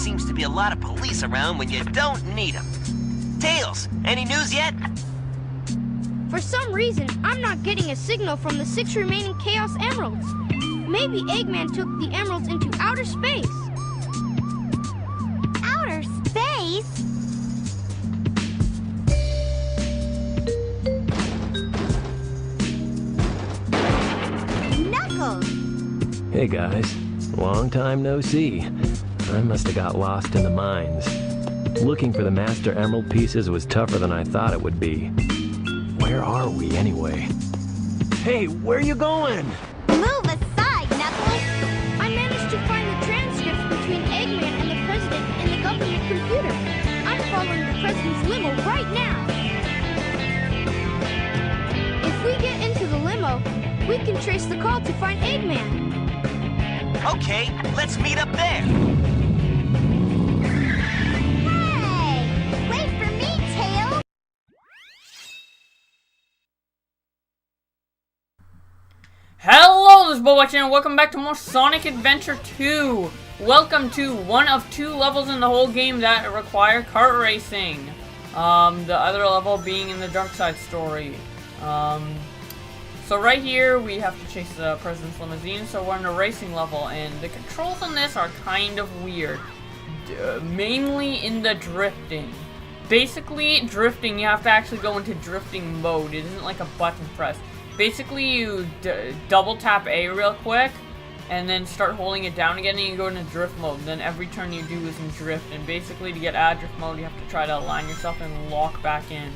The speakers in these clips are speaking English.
seems to be a lot of police around when you don't need them. Tails, any news yet? For some reason, I'm not getting a signal from the 6 remaining Chaos Emeralds. Maybe Eggman took the emeralds into outer space. Outer space? Knuckles! Hey guys, long time no see. I must have got lost in the mines. Looking for the Master Emerald pieces was tougher than I thought it would be. Where are we anyway? Hey, where you going? Move aside, Knuckles! I managed to find the transcripts between Eggman and the President in the government computer. I'm following the President's limo right now. If we get into the limo, we can trace the call to find Eggman. Okay, let's meet up there. Hey! Wait for me, Tails! Hello, this is Bowblax and welcome back to more Sonic Adventure 2. Welcome to one of 2 levels in the whole game that require kart racing. The other level being in the Dark Side story. So right here, we have to chase the President's limousine, so we're in a racing level, and the controls on this are kind of weird. Mainly in the drifting. Basically, drifting, you have to actually go into drifting mode. It isn't like a button press. Basically, you double tap A real quick, and then start holding it down again, and you go into drift mode. Then every turn you do is in drift, and basically to get out of drift mode, you have to try to align yourself and lock back in.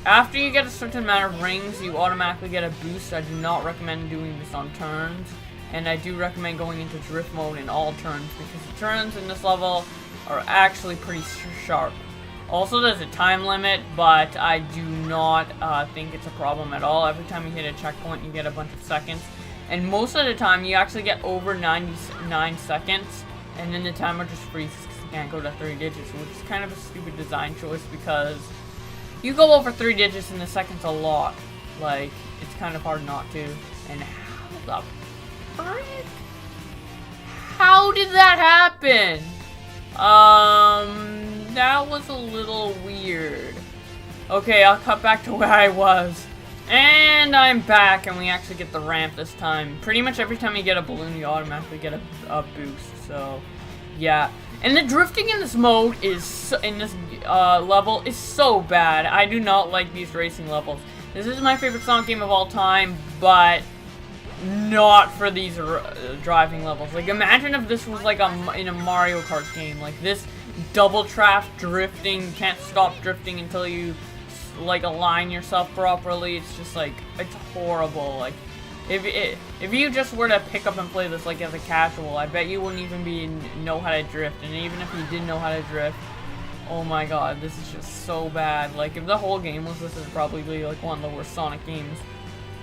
After you get a certain amount of rings, you automatically get a boost. I do not recommend doing this on turns, and I do recommend going into drift mode in all turns, because the turns in this level are actually pretty sharp. Also, there's a time limit, but I do not think it's a problem at all. Every time you hit a checkpoint, you get a bunch of seconds, and most of the time, you actually get over 99 seconds, and then the timer just freezes because you can't go to 3 digits, which is kind of a stupid design choice, because you go over 3 digits in a second's a lot. Like, it's kind of hard not to. And how the frick? How did that happen? That was a little weird. Okay, I'll cut back to where I was. And I'm back, and we actually get the ramp this time. Pretty much every time you get a balloon, you automatically get a boost, so yeah. And the drifting in this mode is, in this level, is so bad. I do not like these racing levels. This is my favorite Sonic game of all time, but not for these driving levels. Like, imagine if this was like in a Mario Kart game. Like, this double trap drifting, can't stop drifting until you, like, align yourself properly. It's just, like, it's horrible. Like, if you just were to pick up and play this like as a casual, I bet you wouldn't even know how to drift. And even if you did know how to drift, oh my god, this is just so bad. Like, if the whole game was this, is probably like one of the worst Sonic games.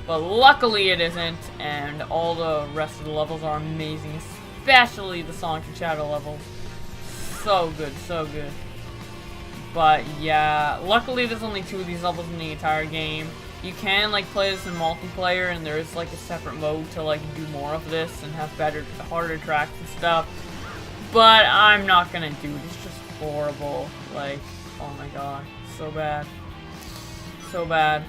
But luckily it isn't, and all the rest of the levels are amazing, especially the Sonic and Shadow levels. So good, so good. But yeah, luckily there's only 2 of these levels in the entire game. You can, like, play this in multiplayer, and there is, like, a separate mode to, like, do more of this and have harder tracks and stuff. But I'm not gonna do it. It's just horrible. Like, oh my god. So bad. So bad.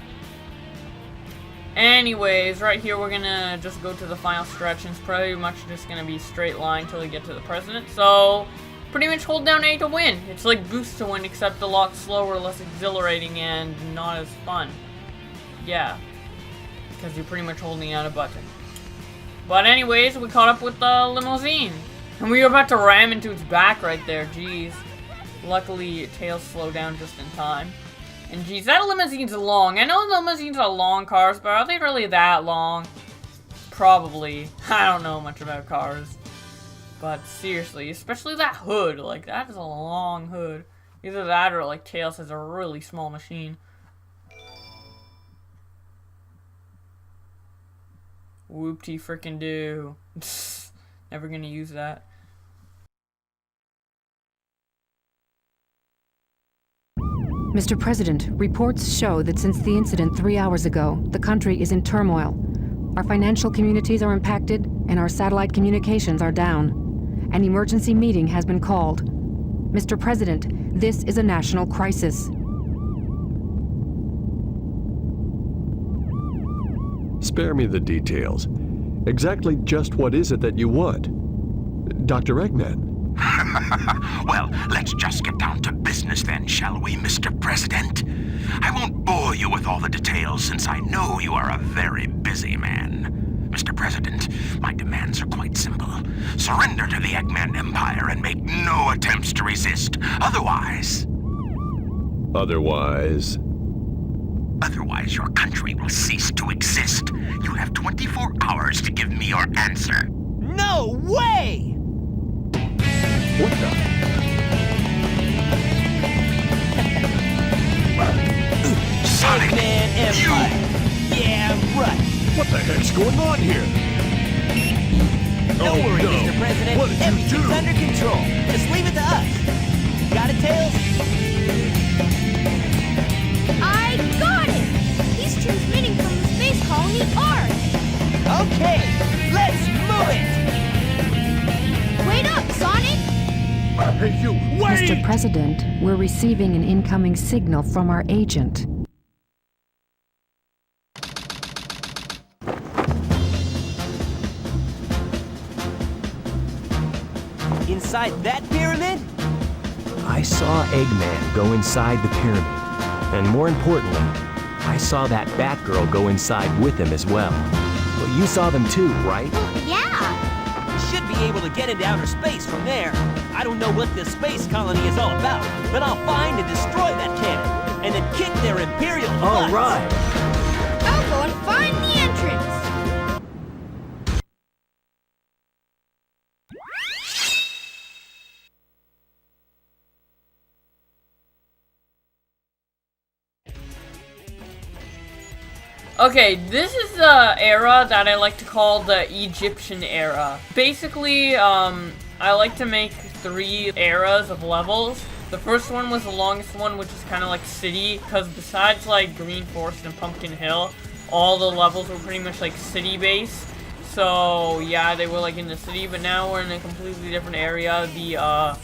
Anyways, right here we're gonna just go to the final stretch, and it's pretty much just gonna be straight line till we get to the President. So, pretty much hold down A to win. It's like Boost to win, except a lot slower, less exhilarating, and not as fun. Yeah, because you're pretty much holding out a button. But anyways, we caught up with the limousine. And we were about to ram into its back right there, jeez. Luckily, Tails slowed down just in time. And jeez, that limousine's long. I know limousines are long cars, but are they really that long? Probably. I don't know much about cars. But seriously, especially that hood. Like, that is a long hood. Either that or, like, Tails has a really small machine. Whoop-de frickin' do. Never gonna use that. Mr. President, reports show that since the incident 3 hours ago, the country is in turmoil. Our financial communities are impacted, and our satellite communications are down. An emergency meeting has been called. Mr. President, this is a national crisis. Spare me the details. Exactly just what is it that you want? Dr. Eggman? Well, let's just get down to business then, shall we, Mr. President? I won't bore you with all the details since I know you are a very busy man. Mr. President, my demands are quite simple. Surrender to the Eggman Empire and make no attempts to resist. Otherwise, your country will cease to exist. You have 24 hours to give me your answer. No way! What the? Sonic, Eggman Empire. Yeah, right. What the heck's going on here? Don't worry, no. Mr. President. What did you Everything's do? under control. Just leave it to us. Got it, Tails? I got it! He's transmitting from the space colony Ark. Okay, let's move it! Wait up, Sonic! Hey, you, wait! Mr. President, we're receiving an incoming signal from our agent. Inside that pyramid? I saw Eggman go inside the pyramid. And more importantly, I saw that Batgirl go inside with him as well. Well, you saw them too, right? Yeah. Should be able to get into outer space from there. I don't know what this space colony is all about, but I'll find and destroy that cannon, and then kick their Imperial butts. All right. I'll go and find the entrance. Okay, this is the era that I like to call the Egyptian era. Basically, I like to make 3 eras of levels. The first one was the longest one, which is kind of like city, because besides like Green Forest and Pumpkin Hill, all the levels were pretty much like city-based. So yeah, they were like in the city, but now we're in a completely different area, the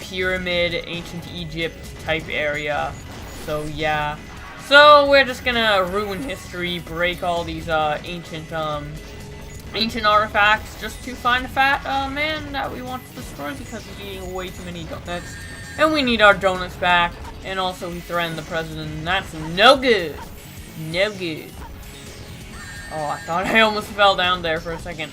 Pyramid, Ancient Egypt type area. So yeah. So we're just gonna ruin history, break all these ancient artifacts just to find a fat man that we want to destroy because he's eating way too many donuts. And we need our donuts back. And also he threatened the president, and that's no good. No good. Oh, I thought I almost fell down there for a second.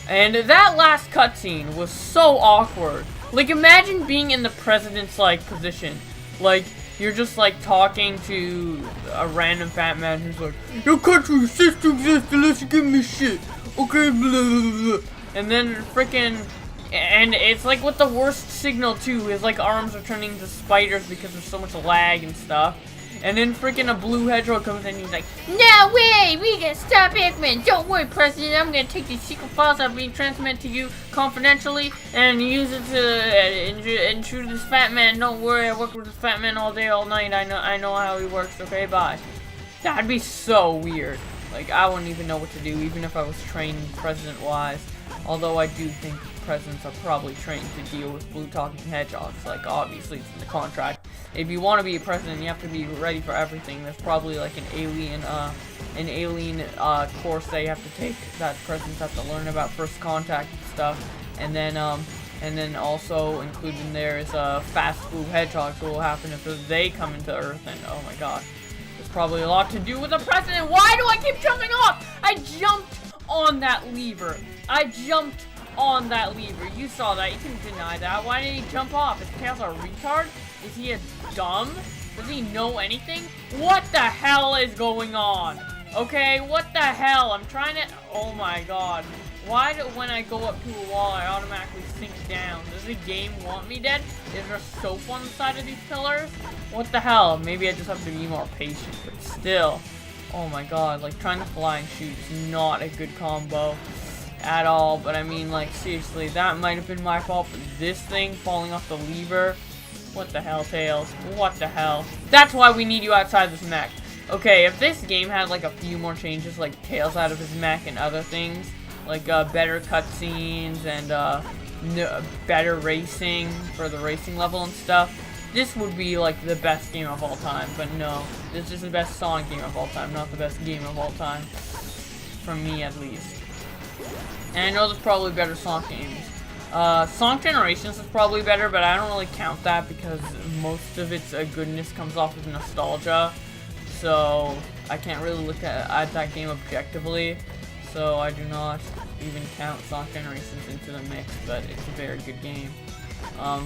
And that last cutscene was so awkward. Like, imagine being in the president's, like, position. Like, you're just, like, talking to a random fat man who's like, your country ceases to exist unless you give me shit. Okay, blah, blah, blah. And then freaking... And it's, like, with the worst signal, too. His, like, arms are turning into spiders because there's so much lag and stuff. And then freaking a blue hedgehog comes in and he's like, no way! We gotta stop Eggman! Don't worry, President! I'm gonna take these secret files that are being transmitted to you confidentially and use it to intrude this fat man. Don't worry, I work with this fat man all day, all night. I know how he works, okay? Bye. That'd be so weird. Like, I wouldn't even know what to do, even if I was trained president-wise. Although I do think presidents are probably trained to deal with blue talking hedgehogs. Like, obviously it's in the contract. If you want to be a president, you have to be ready for everything. There's probably like an alien course they have to take that presidents have to learn about first contact and stuff. And then also included in there is fast blue hedgehogs. What will happen if they come into Earth? And oh my God, there's probably a lot to do with the president. Why do I keep jumping off? I jumped on that lever. I jumped on that lever. You saw that. You can deny that. Why did he jump off? Is Tails a retard? Is he a dumb? Does he know anything? What the hell is going on? Okay, what the hell? I'm trying to... Oh my God. Why do when I go up to a wall, I automatically sink down? Does the game want me dead? Is there soap on the side of these pillars? What the hell? Maybe I just have to be more patient, but still. Oh my God, like trying to fly and shoot is not a good combo at all. But I mean, like, seriously, that might have been my fault, but this thing falling off the lever, what the hell, Tails? What the hell? That's why we need you outside this mech. Okay, if this game had like a few more changes, like Tails out of his mech and other things, like better cutscenes and better racing for the racing level and stuff, this would be like the best game of all time. But no, this is the best Sonic game of all time, not the best game of all time. For me, at least. And I know there's probably better Sonic games. Sonic Generations is probably better, but I don't really count that because most of its goodness comes off of nostalgia. So I can't really look at that game objectively. So I do not even count Sonic Generations into the mix, but it's a very good game.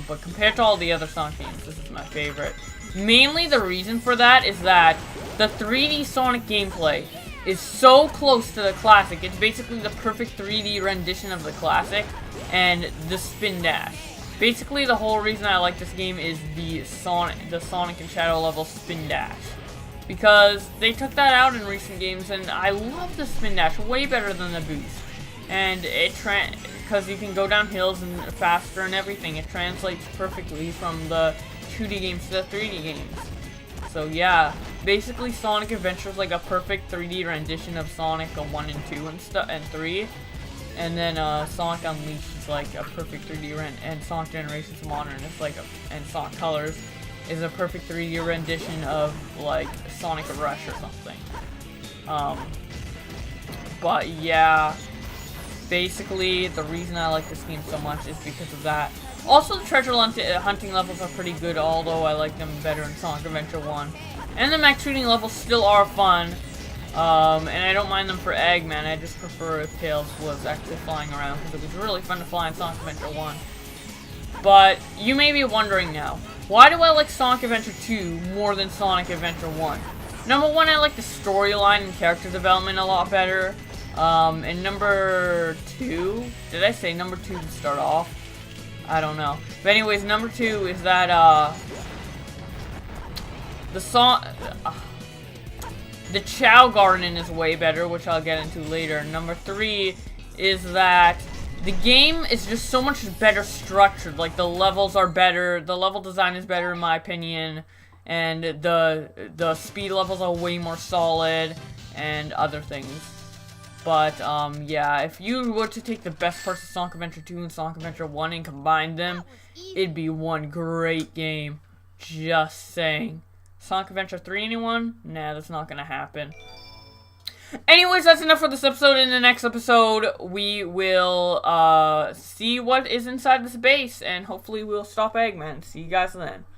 But compared to all the other Sonic games, this is my favorite. Mainly the reason for that is that the 3D Sonic gameplay is so close to the classic. It's basically the perfect 3D rendition of the classic and the spin dash. Basically, the whole reason I like this game is the Sonic and Shadow level spin dash. Because they took that out in recent games, and I love the spin dash way better than the boost. And because you can go down hills and faster and everything, it translates perfectly from the 2D games to the 3D games. So yeah, basically Sonic Adventure is like a perfect 3D rendition of Sonic 1 and 2 and 3. And then Sonic Unleashed is like a perfect 3D and Sonic Generations Modern is like and Sonic Colors is a perfect 3D rendition of like Sonic Rush or something. But yeah, basically the reason I like this game so much is because of that. Also, the treasure hunting levels are pretty good, although I like them better in Sonic Adventure 1. And the max shooting levels still are fun. And I don't mind them for Eggman, I just prefer if Tails was actually flying around, because it was really fun to fly in Sonic Adventure 1. But, you may be wondering now, why do I like Sonic Adventure 2 more than Sonic Adventure 1? Number 1, I like the storyline and character development a lot better. And number 2, did I say number 2 to start off? I don't know. But anyways, number 2 is that, the Chow Garden is way better, which I'll get into later. Number 3 is that the game is just so much better structured. Like, the levels are better, the level design is better in my opinion, and the speed levels are way more solid, and other things. But, yeah, if you were to take the best parts of Sonic Adventure 2 and Sonic Adventure 1 and combine them, it'd be one great game. Just saying. Sonic Adventure 3, anyone? Nah, that's not gonna happen. Anyways, that's enough for this episode. In the next episode, we will, see what is inside this base, and hopefully we'll stop Eggman. See you guys then.